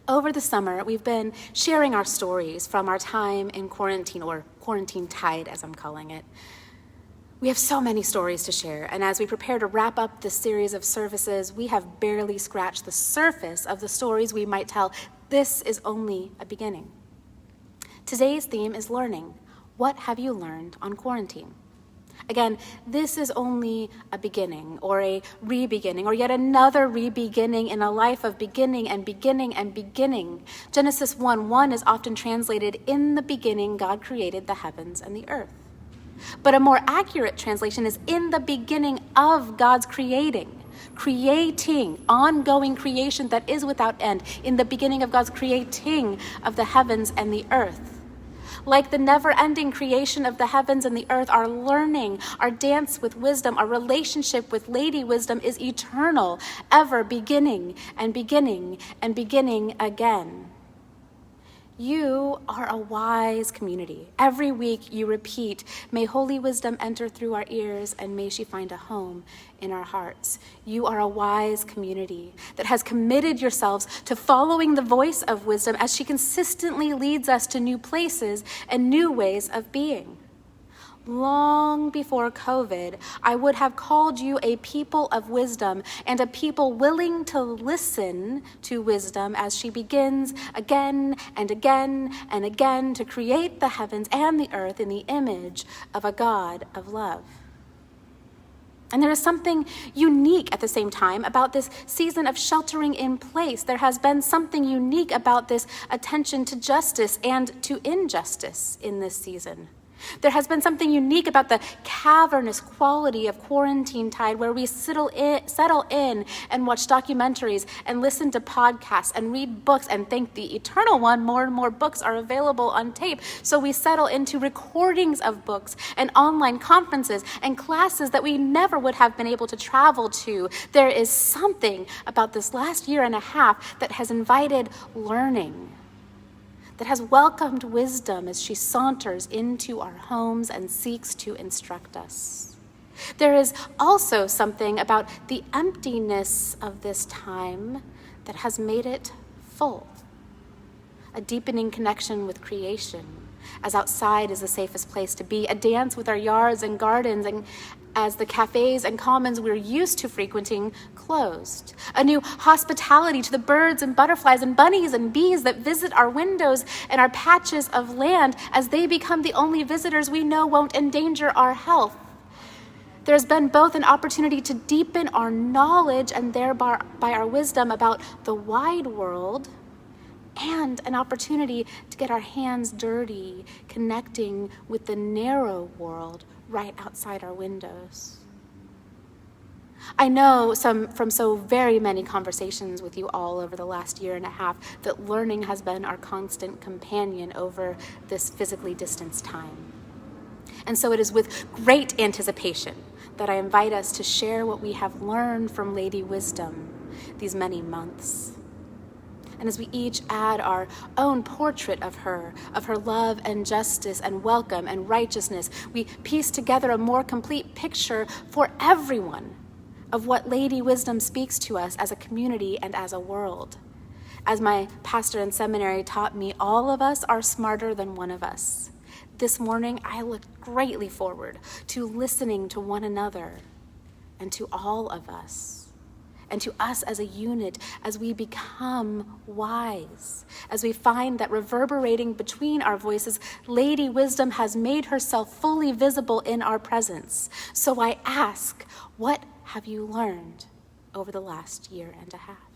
Over the summer, we've been sharing our stories from our time in quarantine, or quarantine tide, as I'm calling it. We have so many stories to share, and as we prepare to wrap up this series of services, we have barely scratched the surface of the stories we might tell. This is only a beginning. Today's theme is learning. What have you learned on quarantine? Again, this is only a beginning or a re-beginning or yet another re-beginning in a life of beginning and beginning and beginning. Genesis 1:1 is often translated, "In the beginning, God created the heavens and the earth." But a more accurate translation is, "In the beginning of God's creating, ongoing creation that is without end, in the beginning of God's creating of the heavens and the earth." Like the never-ending creation of the heavens and the earth, our learning, our dance with wisdom, our relationship with Lady Wisdom is eternal, ever beginning and beginning and beginning again. You are a wise community. Every week you repeat, "May Holy Wisdom enter through our ears, and may she find a home in our hearts." You are a wise community that has committed yourselves to following the voice of wisdom as she consistently leads us to new places and new ways of being. Long before COVID, I would have called you a people of wisdom and a people willing to listen to wisdom as she begins again and again and again to create the heavens and the earth in the image of a God of love. And there is something unique at the same time about this season of sheltering in place. There has been something unique about this attention to justice and to injustice in this season. There has been something unique about the cavernous quality of quarantine tide, where we settle in and watch documentaries and listen to podcasts and read books, and thank the eternal one, more and more books are available on tape. So we settle into recordings of books and online conferences and classes that we never would have been able to travel to. There is something about this last year and a half that has invited learning, that has welcomed wisdom as she saunters into our homes and seeks to instruct us. There is also something about the emptiness of this time that has made it full. A deepening connection with creation, as outside is the safest place to be, a dance with our yards and gardens, and as the cafes and commons we're used to frequenting closed. A new hospitality to the birds and butterflies and bunnies and bees that visit our windows and our patches of land, as they become the only visitors we know won't endanger our health. There's been both an opportunity to deepen our knowledge and thereby our wisdom about the wide world, and an opportunity to get our hands dirty, connecting with the narrow world right outside our windows. I know from so very many conversations with you all over the last year and a half that learning has been our constant companion over this physically distanced time. And so it is with great anticipation that I invite us to share what we have learned from Lady Wisdom these many months. And as we each add our own portrait of her love and justice and welcome and righteousness, we piece together a more complete picture for everyone of what Lady Wisdom speaks to us as a community and as a world. As my pastor in seminary taught me, all of us are smarter than one of us. This morning, I look greatly forward to listening to one another and to all of us, and to us as a unit as we become wise, as we find that reverberating between our voices, Lady Wisdom has made herself fully visible in our presence. So I ask, what have you learned over the last year and a half?